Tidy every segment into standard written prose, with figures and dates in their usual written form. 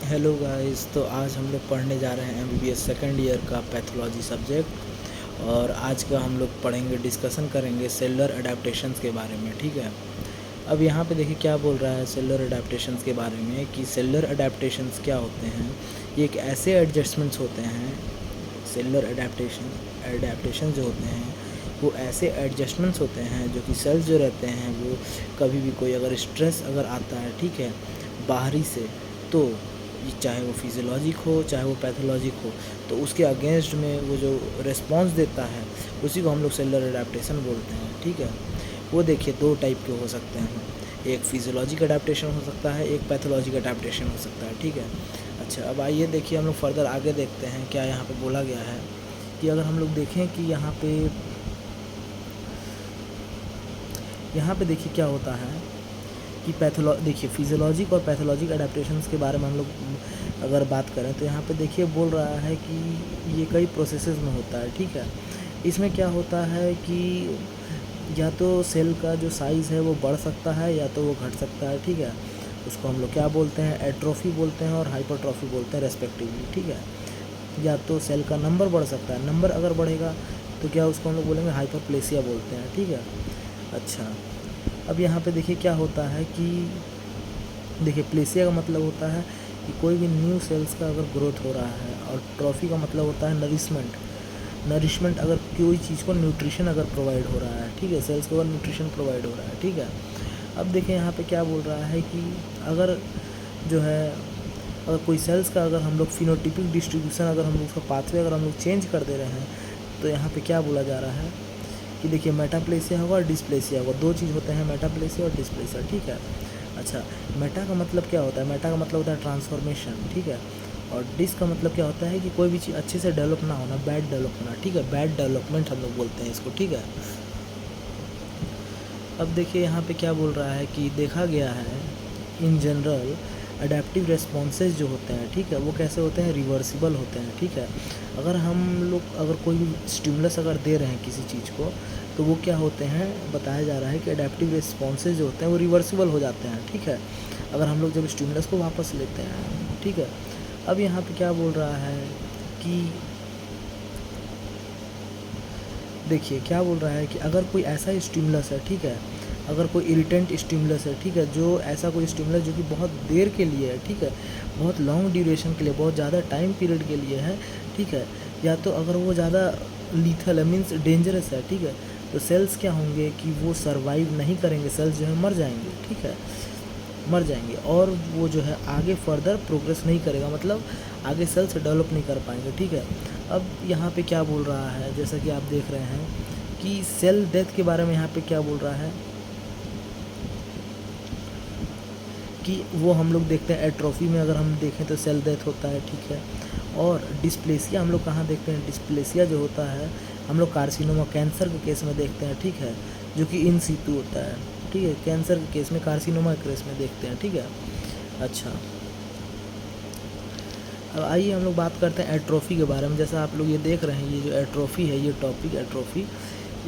Hello guys, तो आज हम लोग पढ़ने जा रहे हैं एमबीबीएस सेकंड ईयर का पैथोलॉजी सब्जेक्ट। और आज का हम लोग पढ़ेंगे, डिस्कशन करेंगे सेलुलर अडेप्टेशंस के बारे में। ठीक है, अब यहाँ पे देखिए क्या बोल रहा है सेलुलर अडेप्टेशंस के बारे में कि सेलुलर अडेप्टेशंस क्या होते हैं। ये एक ऐसे एडजस्टमेंट्स होते हैं, सेलुलर अडेप्टेशन जो होते हैं वो ऐसे एडजस्टमेंट्स होते हैं जो कि सेल्स जो रहते हैं वो कभी भी कोई अगर स्ट्रेस अगर आता है, ठीक है, बाहरी से, तो चाहे वो फिजियोलॉजिक हो चाहे वो पैथोलॉजिक हो, तो उसके अगेंस्ट में वो जो रिस्पॉन्स देता है उसी को हम लोग सेलुलर अडेप्टेशन बोलते हैं। ठीक है, वो देखिए दो टाइप के हो सकते हैं, एक फिजियोलॉजिक अडेप्टेशन हो सकता है, एक पैथोलॉजिक अडेप्टेशन हो सकता है। ठीक है, अच्छा अब आइए देखिए हम लोग फर्दर आगे देखते हैं क्या यहाँ पे बोला गया है। कि अगर हम लोग देखें कि यहाँ पे देखिए क्या होता है कि देखिए फिजियोलॉजिक और पैथोलॉजिक अडेप्टेशंस के बारे में हम लोग अगर बात करें तो यहाँ पे देखिए बोल रहा है कि ये कई प्रोसेसेस में होता है। ठीक है, इसमें क्या होता है कि या तो सेल का जो साइज़ है वो बढ़ सकता है या तो वो घट सकता है। ठीक है, उसको हम लोग क्या बोलते हैं, एट्रोफी बोलते हैं और हाइपरट्रॉफी बोलते हैं रेस्पेक्टिवली। ठीक है, या तो सेल का नंबर बढ़ सकता है, नंबर अगर बढ़ेगा तो क्या उसको हम लोग बोलेंगे हाइपरप्लेसिया बोलते हैं। ठीक है, अच्छा अब यहाँ पे देखिए क्या होता है कि देखिए प्लेसिया का मतलब होता है कि कोई भी न्यू सेल्स का अगर ग्रोथ हो रहा है, और ट्रॉफी का मतलब होता है नरिशमेंट अगर कोई चीज़ को न्यूट्रिशन अगर प्रोवाइड हो रहा है। ठीक है, सेल्स को अगर न्यूट्रिशन प्रोवाइड हो रहा है। ठीक है, अब देखिए यहाँ पे क्या बोल रहा है कि अगर जो है अगर कोई सेल्स का अगर हम लोग फिनोटिपिक डिस्ट्रीब्यूशन अगर हम लोग उसका पाथवे अगर हम लोग चेंज कर दे रहे हैं तो यहाँ पे क्या बोला जा रहा है कि देखिए मेटाप्लेसिया होगा और डिस्प्लेसिया होगा, दो चीज़ होते हैं, मेटाप्लेसिया और डिस्प्लेसिया। ठीक है, अच्छा मेटा का मतलब क्या होता है, मेटा का मतलब होता है ट्रांसफॉर्मेशन। ठीक है, और डिस का मतलब क्या होता है कि कोई भी चीज़ अच्छे से डेवलप ना होना, बैड डेवलप होना। ठीक है, बैड डेवलपमेंट हम लोग बोलते हैं इसको। ठीक है, अब देखिए यहाँ पे क्या बोल रहा है कि देखा गया है इन जनरल अडेप्टिव रेस्पॉन्सेज जो होते हैं, ठीक है, वो कैसे होते हैं, रिवर्सिबल होते हैं। ठीक है, अगर हम लोग अगर कोई भी स्टिमुलस अगर दे रहे हैं किसी चीज़ को तो वो क्या होते हैं, बताया जा रहा है कि अडेप्टिव रेस्पॉन्सेज जो होते हैं वो रिवर्सिबल हो जाते हैं। ठीक है, अगर हम लोग जब स्टिमुलस को वापस लेते हैं। ठीक है, अब यहाँ पे क्या बोल रहा है कि देखिए क्या बोल रहा है कि अगर कोई ऐसा स्टिमुलस है, ठीक है, अगर कोई इरिटेंट स्टिमुलस है, ठीक है, जो ऐसा कोई स्टिमुलस जो कि बहुत देर के लिए है, ठीक है, बहुत लॉन्ग ड्यूरेशन के लिए, बहुत ज़्यादा टाइम पीरियड के लिए है, ठीक है, या तो अगर वो ज़्यादा लीथल है, मीन्स डेंजरस है, ठीक है, तो सेल्स क्या होंगे कि वो सर्वाइव नहीं करेंगे, सेल्स जो है मर जाएंगे। ठीक है, मर जाएंगे और वो जो है आगे फर्दर प्रोग्रेस नहीं करेगा, मतलब आगे सेल्स डेवलप नहीं कर पाएंगे। ठीक है, अब यहाँ पे क्या बोल रहा है, जैसा कि आप देख रहे हैं कि सेल डेथ के बारे में यहाँ पे क्या बोल रहा है कि वो हम लोग देखते हैं एट्रोफी में अगर हम देखें तो सेल डेथ होता है। ठीक है, और डिस्प्लेसिया हम लोग कहाँ देखते हैं, डिस्प्लेसिया जो होता है हम लोग कार्सिनोमा कैंसर के केस में देखते हैं। ठीक है, जो कि इन सीटू होता है। ठीक है, कैंसर के केस में, कार्सिनोमा के केस में देखते हैं। ठीक है, अच्छा अब आइए हम लोग बात करते हैं एट्रोफी के बारे में। जैसा आप लोग ये देख रहे हैं, ये जो एट्रोफी है, ये टॉपिक एट्रोफी,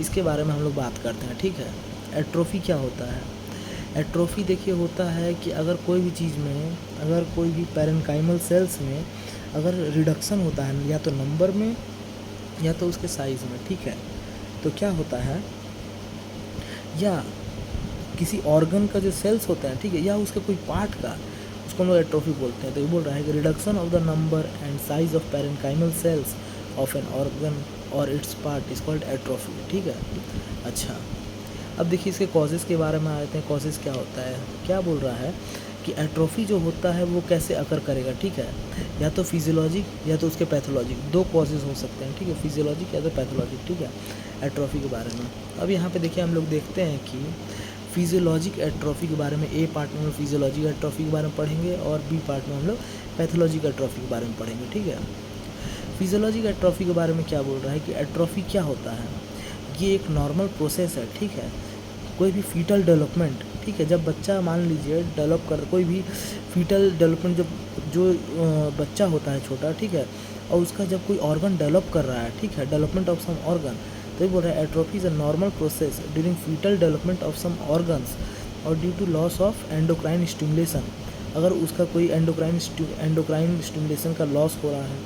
इसके बारे में हम लोग बात करते हैं। ठीक है, एट्रोफी क्या होता है, एट्रोफी देखिए होता है कि अगर कोई भी चीज़ में, अगर कोई भी पैरेन्काइमल सेल्स में अगर रिडक्शन होता है या तो नंबर में या तो उसके साइज़ में। ठीक है, तो क्या होता है, या किसी ऑर्गन का जो सेल्स होता है, ठीक है, या उसके कोई पार्ट का, उसको हम लोग एट्रोफी बोलते हैं। तो ये बोल रहा है कि reduction of the number and size of parenchymal cells of an organ और its part is called atrophy. ठीक है, अच्छा अब देखिए इसके कॉजेज़ के बारे में आते हैं, कॉजेज़ क्या होता है, क्या बोल रहा है कि एट्रोफी जो होता है वो कैसे अकर करेगा। ठीक है, या तो फिजियोलॉजिक या तो उसके पैथोलॉजिक, दो कॉजेज़ हो सकते हैं। ठीक है, फिजियोलॉजिक या तो पैथोलॉजिक। ठीक है, एट्रोफी के बारे में अब यहाँ पे देखिए हम लोग देखते हैं कि फिजियोलॉजिक एट्रोफी के बारे में ए पार्ट में हम लोग फिजियोलॉजिक एट्रोफी के बारे में पढ़ेंगे और बी पार्ट में हम लोग पैथोलॉजिक एट्रोफी के बारे में पढ़ेंगे। ठीक है, फिजियोलॉजिक एट्रोफी के बारे में क्या बोल रहा है कि एट्रोफी क्या होता है, ये एक नॉर्मल प्रोसेस है। ठीक है, कोई भी फीटल डेवलपमेंट, ठीक है, जब बच्चा मान लीजिए डेवलप कर, कोई भी फीटल डेवलपमेंट जब जो बच्चा होता है छोटा, ठीक है, और उसका जब कोई ऑर्गन डेवलप कर रहा है, ठीक है, डेवलपमेंट ऑफ सम ऑर्गन, तो ये बोल रहा है atrophy is a normal process during fetal development of some organs और due to loss of endocrine stimulation अगर उसका कोई एंडोक्राइन स्टिमुलेशन का लॉस हो रहा है,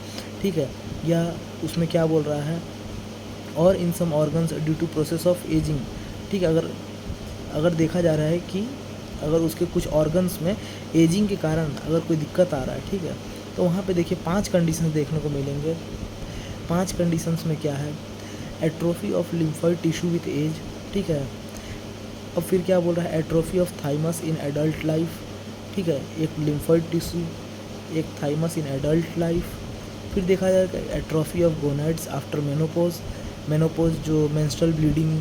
ठीक है, या उसमें क्या बोल रहा है, और in some organs due to process of ageing, ठीक है, अगर देखा जा रहा है कि अगर उसके कुछ ऑर्गन्स में एजिंग के कारण अगर कोई दिक्कत आ रहा है, ठीक है, तो वहाँ पे देखिए 5 कंडीशंस देखने को मिलेंगे। 5 कंडीशंस में क्या है, atrophy of lymphoid tissue with age, ठीक है। अब फिर क्या बोल रहा है, atrophy of thymus in adult life, ठीक है, एक लिम्फॉइड टिश्यू, एक थाइमस इन एडल्ट लाइफ। फिर देखा जाएगा atrophy of gonads after menopause जो मेंस्ट्रुअल ब्लीडिंग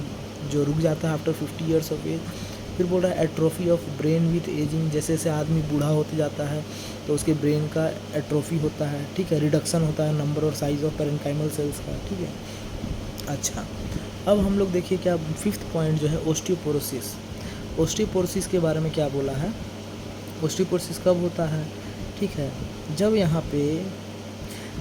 जो रुक जाता है आफ्टर 50 ईयर्स ऑफ एज। फिर बोल रहा है atrophy of brain with ageing, जैसे जैसे आदमी बूढ़ा होते जाता है तो उसके ब्रेन का एट्रोफी होता है, ठीक है, रिडक्शन होता है नंबर और साइज ऑफ पेरेन्काइमल सेल्स का, ठीक है। अच्छा, अब हम लोग देखिए क्या 5th पॉइंट जो है ओस्टियोपोरोसिस। ओस्टियोपोरोसिस के बारे में क्या बोला है, ओस्टियोपोरोसिस कब होता है, ठीक है, जब यहाँ पे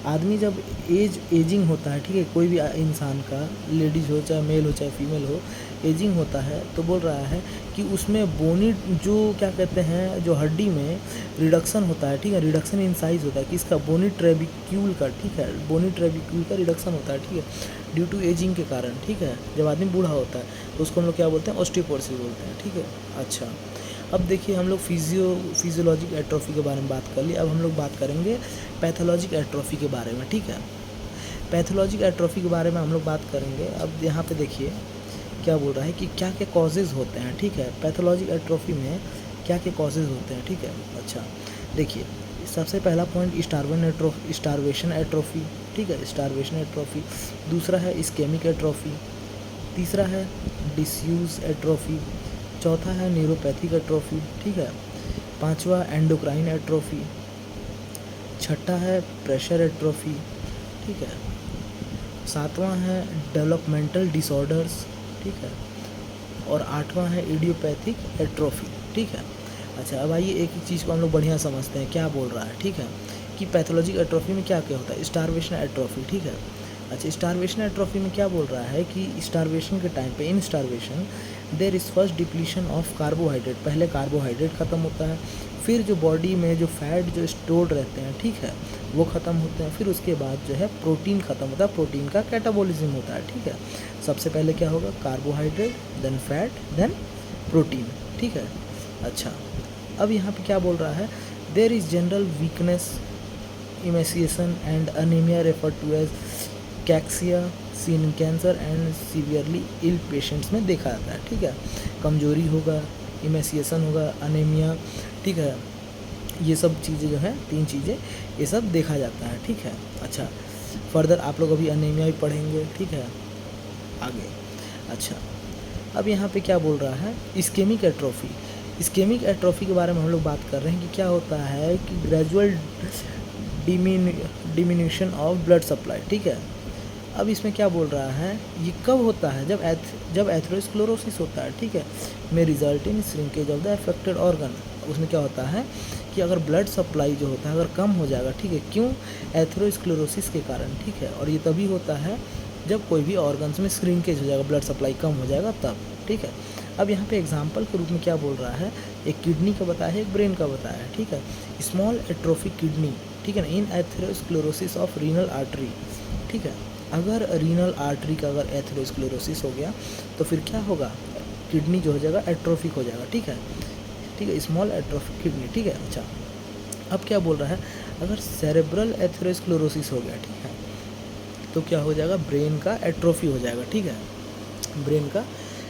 आदमी जब एजिंग होता है, ठीक है, कोई भी इंसान का, लेडीज़ हो चाहे मेल हो चाहे फीमेल हो, एजिंग होता है तो बोल रहा है कि उसमें बोनी जो क्या कहते हैं जो हड्डी में रिडक्शन होता है, ठीक है, रिडक्शन इन साइज होता है किसका, बोनी ट्रेबिक्यूल का, ठीक है, बोनी ट्रेबिक्यूल का रिडक्शन होता है, ठीक है, ड्यू टू एजिंग के कारण, ठीक है, जब आदमी बूढ़ा होता है तो उसको हम लोग क्या बोलते हैं, ओस्टियोपोरोसिस बोलते हैं, ठीक है। अच्छा, अब देखिए हम लोग फिजियोलॉजिक एट्रोफी के बारे में बात कर ली, अब हम लोग बात करेंगे पैथोलॉजिक एट्रोफी के बारे में, ठीक है। पैथोलॉजिक एट्रोफी के बारे में हम लोग बात करेंगे। अब यहाँ पे देखिए क्या बोल रहा है कि क्या क्या कॉजेज़ होते हैं, ठीक है, पैथोलॉजिक एट्रोफी में क्या क्या कॉजेज़ होते हैं, ठीक है। अच्छा, देखिए सबसे पहला पॉइंट स्टारवेशन एट्रोफी, ठीक है, स्टारवेशन एट्रोफी। दूसरा है इस्केमिक एट्रोफी। तीसरा है डिसयूज एट्रोफी। चौथा है न्यूरोपैथिक एट्रोफी, ठीक है। पांचवा एंडोक्राइन एट्रोफी। छठा है प्रेशर एट्रोफी, ठीक है। सातवां है डेवलपमेंटल डिसऑर्डर्स, ठीक है, और आठवां है इडियोपैथिक एट्रोफी, ठीक है। अच्छा, अब आइए एक एक चीज़ को हम लोग बढ़िया समझते हैं क्या बोल रहा है, ठीक है, कि पैथोलॉजिक एट्रोफी में क्या क्या होता है। स्टारवेशन एट्रोफी, ठीक है। अच्छा, स्टारवेशन एट्रोफी में क्या बोल रहा है कि स्टारवेशन के टाइम पे, in starvation there is first depletion of carbohydrate, पहले कार्बोहाइड्रेट ख़त्म होता है, फिर जो बॉडी में जो फैट जो स्टोर्ड रहते हैं, ठीक है, वो ख़त्म होते हैं, फिर उसके बाद जो है प्रोटीन ख़त्म होता है, प्रोटीन का कैटाबॉलिज्म होता है, ठीक है। सबसे पहले क्या होगा, carbohydrate, then fat, then protein, ठीक है। अच्छा, अब यहाँ पे क्या बोल रहा है, there is general weakness, emaciation and anaemia refer to as cachexia seen in cancer and severely ill patients में देखा जाता है, ठीक है। कमजोरी होगा, इमेसिएशन होगा, अनीमिया, ठीक है, ये सब चीज़ें जो हैं 3 चीज़ें ये सब देखा जाता है, ठीक है। अच्छा, फर्दर आप लोग अभी अनीमिया भी पढ़ेंगे, ठीक है, आगे। अच्छा, अब यहाँ पे क्या बोल रहा है, इस्केमिक एट्रोफी। इस्केमिक एट्रोफी के बारे में हम लोग बात कर रहे हैं कि क्या होता है कि gradual diminution of blood supply, ठीक है। अब इसमें क्या बोल रहा है, ये कब होता है, जब एथेरोस्क्लेरोसिस होता है, ठीक है, में result in shrinkage of the affected organ. उसमें क्या होता है कि अगर ब्लड सप्लाई जो होता है अगर कम हो जाएगा, ठीक है, क्यों, एथेरोस्क्लेरोसिस के कारण, ठीक है, और ये तभी होता है जब कोई भी ऑर्गन्स में श्रिंकेज हो जाएगा, ब्लड सप्लाई कम हो जाएगा तब, ठीक है। अब यहाँ पे एग्जांपल के रूप में क्या बोल रहा है, एक किडनी का बताया है, एक ब्रेन का बताया है, ठीक है। स्मॉल एट्रोफिक किडनी, ठीक है ना, इन एथेरोस्क्लेरोसिस ऑफ रीनल आर्टरी, ठीक है। अगर रीनल आर्टरी का अगर एथेरोस्क्लेरोसिस हो गया तो फिर क्या होगा, किडनी जो हो जाएगा एट्रोफिक हो जाएगा, ठीक है, ठीक है, स्मॉल एट्रोफिक किडनी, ठीक है। अच्छा, अब क्या बोल रहा है, अगर सेरेब्रल एथेरोस्क्लेरोसिस हो गया, ठीक है, तो क्या हो जाएगा, ब्रेन का एट्रोफी हो जाएगा, ठीक है, ब्रेन का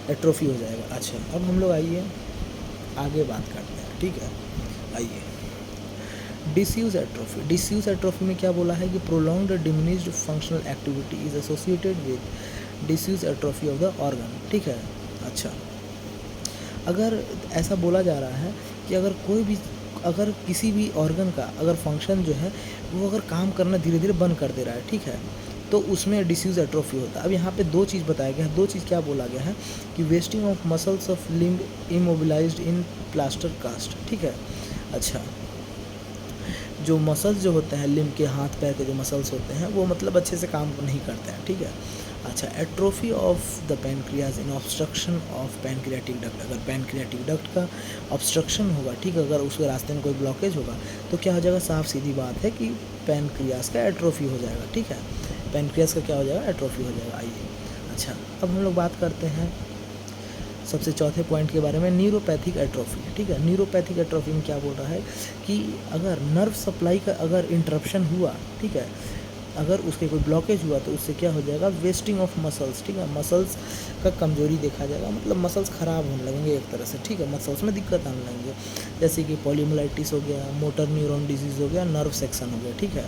एट्रोफी हो जाएगा। अच्छा, अब हम लोग आइए आगे बात करते हैं, ठीक है, आइए डिसयूज एट्रोफी। डिसयूज एट्रोफी में क्या बोला है कि prolonged diminished functional activity is associated with disuse atrophy of the organ, ठीक है। अच्छा, अगर ऐसा बोला जा रहा है कि अगर किसी भी ऑर्गन का अगर फंक्शन जो है वो अगर काम करना धीरे धीरे बंद कर दे रहा है, ठीक है, तो उसमें डिसयूज एट्रोफी होता है। अब यहाँ पे 2 चीज़ बताया गया है, 2 चीज़ क्या बोला गया है कि wasting of muscles of limb immobilised in plaster cast, ठीक है। अच्छा, जो मसल्स जो होते हैं लिम्ब के, हाथ पैर के जो मसल्स होते हैं वो मतलब अच्छे से काम नहीं करते हैं, ठीक है। अच्छा, atrophy of the pancreas in obstruction of pancreatic duct, अगर पैनक्रियाटिक डक्ट का ऑब्स्ट्रक्शन होगा, ठीक है, अगर उसके रास्ते में कोई ब्लॉकेज होगा तो क्या हो जाएगा, साफ सीधी बात है कि पैनक्रियाज का एट्रोफी हो जाएगा, ठीक है, पैनक्रियाज का क्या हो जाएगा, एट्रोफी हो जाएगा। आइए, अच्छा अब हम लोग बात करते हैं सबसे चौथे पॉइंट के बारे में, न्यूरोपैथिक एट्रोफी, ठीक है। न्यूरोपैथिक एट्रोफी में क्या बोल रहा है कि अगर नर्व सप्लाई का अगर इंटरप्शन हुआ, ठीक है, अगर उसके कोई ब्लॉकेज हुआ तो उससे क्या हो जाएगा, वेस्टिंग ऑफ मसल्स, ठीक है, मसल्स का कमजोरी देखा जाएगा, मतलब मसल्स ख़राब होने लगेंगे एक तरह से, ठीक है, मसल्स में दिक्कत आने लगेंगे, जैसे कि पॉलीमोलाइटिस हो गया, मोटर न्यूरॉन डिजीज़ हो गया, नर्व सेक्शन हो गया, ठीक है।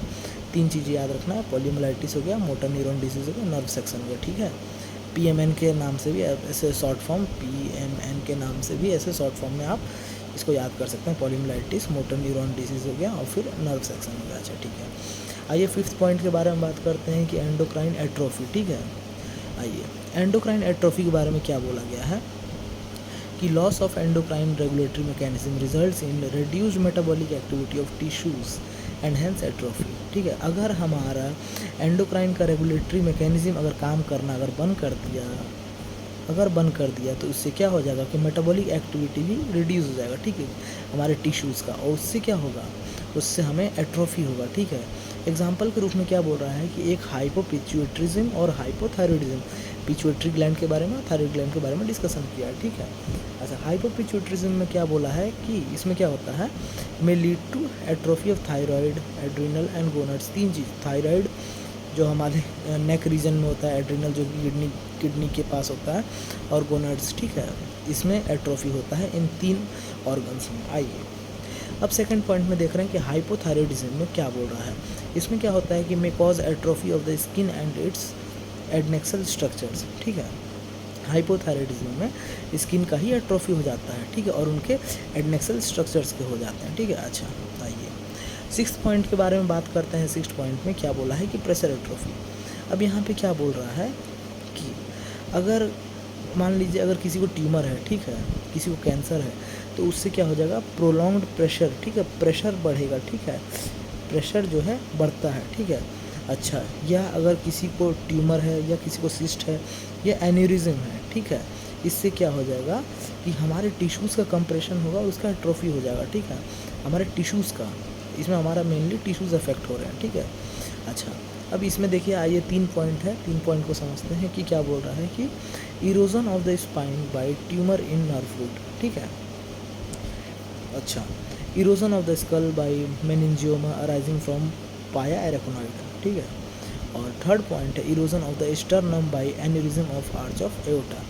3 चीज़ें याद रखना है, पॉलीमोलाइटिस हो गया, मोटर न्यूरॉन डिजीज़ हो गया, नर्व सेक्शन हो गया, ठीक है। PMN के नाम से भी ऐसे शॉर्ट फॉर्म, PMN के नाम से भी ऐसे शॉर्ट फॉर्म में आप इसको याद कर सकते हैं, पॉलीमोलाइटिस, मोटर न्यूरॉन डिजीज़ हो गया और फिर नर्व सेक्शन हो गया। अच्छा ठीक है, आइए 5th पॉइंट के बारे में बात करते हैं कि एंडोक्राइन एट्रोफी, ठीक है। आइए, एंडोक्राइन एट्रोफी के बारे में क्या बोला गया है कि loss of endocrine regulatory mechanism results in reduced metabolic activity of tissues and hence atrophy, ठीक है। अगर हमारा एंडोक्राइन का रेगुलेटरी मैकेनिज्म अगर काम करना अगर बंद कर दिया तो उससे क्या हो जाएगा कि मेटाबॉलिक एक्टिविटी भी रिड्यूस हो जाएगा, ठीक है, हमारे टिश्यूज़ का, और उससे क्या होगा, उससे हमें एट्रोफी होगा, ठीक है। एग्जाम्पल के रूप में क्या बोल रहा है कि एक हाइपोपिट्यूटरिज्म और हाइपोथायरॉयडिज्म, पिट्यूटरी ग्लैंड के बारे में, थायराइड ग्लैंड के बारे में डिस्कशन किया है, ठीक है। अच्छा, हाइपोपिट्यूटरिज्म में क्या बोला है कि इसमें क्या होता है, में lead to atrophy of thyroid, adrenal and gonads, 3 चीज़, थायराइड जो हमारे नेक रीजन में होता है, एड्रिनल जो किडनी के पास होता है, और गोनाड्स, ठीक है, इसमें एट्रोफी होता है इन 3 ऑर्गन्स में। आइए अब सेकंड पॉइंट में देख रहे हैं कि हाइपोथायरॉयडिज्म में क्या बोल रहा है। इसमें क्या होता है कि may cause atrophy of the skin and it's adnexal structures, ठीक है। हाइपोथायरॉयडिज्म में स्किन का ही एट्रोफी हो जाता है, ठीक है, और उनके एडनेक्सल स्ट्रक्चर्स के हो जाते हैं, ठीक है। अच्छा, आइए 6th पॉइंट के बारे में बात करते हैं। 6th पॉइंट में क्या बोला है कि प्रेशर एट्रोफी। अब यहाँ पे क्या बोल रहा है कि अगर मान लीजिए अगर किसी को ट्यूमर है, ठीक है, किसी को कैंसर है, तो उससे क्या हो जाएगा, प्रोलॉन्ग्ड प्रेशर, ठीक है, प्रेशर बढ़ेगा, ठीक है, प्रेशर जो है बढ़ता है, ठीक है। अच्छा, या अगर किसी को ट्यूमर है या किसी को सिस्ट है या एन्यूरिज्म है, ठीक है, इससे क्या हो जाएगा कि हमारे टिश्यूज़ का कंप्रेशन होगा, उसका एट्रोफी हो जाएगा, ठीक है, हमारे टिश्यूज़ का, इसमें हमारा मेनली टिश्यूज़ अफेक्ट हो रहे हैं, ठीक है। अच्छा, अब इसमें देखिए, आइए 3 पॉइंट है, 3 पॉइंट को समझते हैं कि क्या बोल रहा है कि erosion of the spine by tumour in nerve root, ठीक है। अच्छा, erosion of the skull by meningioma arising from pia arachnoid, ठीक है। और थर्ड पॉइंट है erosion of the sternum by aneurysm of arch of aorta,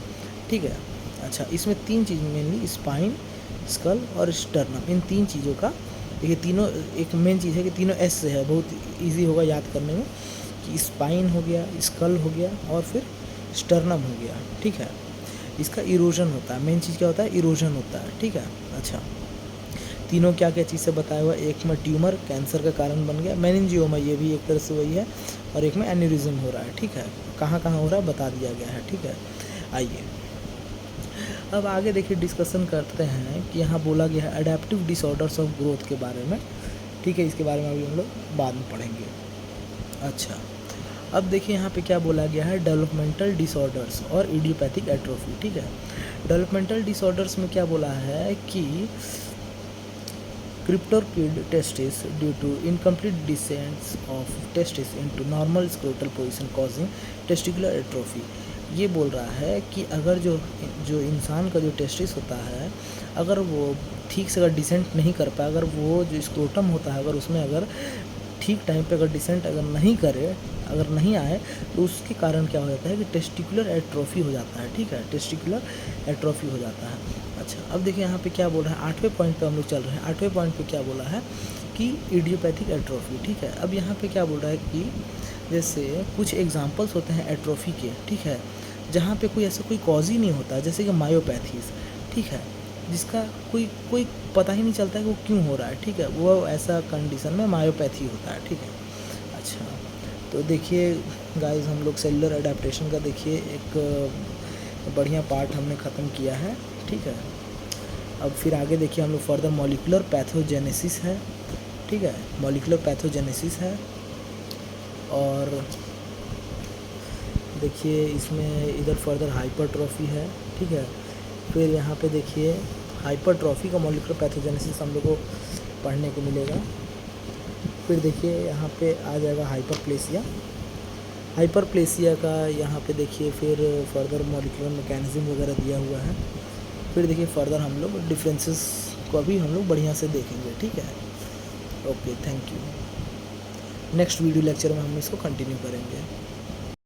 ठीक है। अच्छा, इसमें 3 चीज़ मेनली, स्पाइन, स्कल और स्टर्नम, इन 3 चीज़ों का, देखिए तीनों, एक मेन चीज़ है कि तीनों एस से है, बहुत इजी होगा याद करने में, कि स्पाइन हो गया, स्कल हो गया और फिर स्टर्नम हो गया, ठीक है। इसका इरोजन होता है, मेन चीज़ क्या होता है, इरोजन होता है, ठीक है। अच्छा, तीनों क्या क्या चीज़ से बताया हुआ, एक में ट्यूमर कैंसर का कारण बन गया, मेनिंजियोमा ये भी एक तरह से वही है, और एक में एन्यूरिज्म हो रहा है, ठीक है, कहाँ कहाँ हो रहा है बता दिया गया है, ठीक है। आइए अब आगे देखिए डिस्कशन करते हैं कि यहाँ बोला गया है अडेप्टिव डिसऑर्डर्स ऑफ ग्रोथ के बारे में, ठीक है, इसके बारे में अभी हम लोग बाद में पढ़ेंगे। अच्छा, अब देखिए यहाँ पे क्या बोला गया है, डेवलपमेंटल डिसऑर्डर्स और इडियोपैथिक एट्रोफी, ठीक है। डेवलपमेंटल डिसऑर्डर्स में क्या बोला है कि cryptorchid testis due to incomplete descent of testis into normal scrotal position causing testicular atrophy। ये बोल रहा है कि अगर जो इंसान का जो टेस्टिस होता है, अगर वो ठीक से अगर डिसेंट नहीं कर पाए, अगर वो जो स्क्रोटम होता है अगर उसमें अगर ठीक टाइम पे अगर डिसेंट अगर नहीं करे, अगर नहीं आए, तो उसके कारण क्या हो जाता है कि टेस्टिकुलर एट्रोफी हो जाता है, ठीक है, टेस्टिकुलर एट्रोफी हो जाता है। अच्छा, अब देखिए यहाँ पे क्या बोल रहा है, 8वें पॉइंट पे हम लोग चल रहे हैं। 8वें पॉइंट पे क्या बोला है कि इडियोपैथिक एट्रोफी, ठीक है। अब यहाँ पे क्या बोल रहा है कि जैसे कुछ एग्जांपल्स होते हैं एट्रोफी के, ठीक है, जहाँ पे कोई ऐसा कोई कॉज ही नहीं होता, जैसे कि मायोपैथीज, ठीक है, जिसका कोई पता ही नहीं चलता है कि वो क्यों हो रहा है, ठीक है, वो ऐसा कंडीशन में मायोपैथी होता है, ठीक है। अच्छा, तो देखिए गाइस, हम लोग सेलुलर अडेप्टेशन का देखिए एक बढ़िया पार्ट हमने ख़त्म किया है, ठीक है। अब फिर आगे देखिए हम लोग फर्दर मॉलिक्यूलर पैथोजेनेसिस है, ठीक है, मॉलिक्यूलर पैथोजेनेसिस है, और देखिए इसमें इधर फर्दर हाइपरट्रॉफी है, ठीक है। फिर यहाँ पे देखिए हाइपरट्रॉफी का मॉलिक्यूलर पैथोजेनेसिस हम लोग को पढ़ने को मिलेगा। फिर देखिए यहाँ पे आ जाएगा हाइपरप्लेसिया। हाइपरप्लेसिया का यहाँ पे देखिए फिर फर्दर मॉलिक्यूलर मैकेनिज्म वगैरह दिया हुआ है। फिर देखिए फर्दर हम लोग डिफरेंसेस को भी हम लोग बढ़िया से देखेंगे, ठीक है। Okay, thank you. Next video lecture में हम इसको कंटिन्यू करेंगे।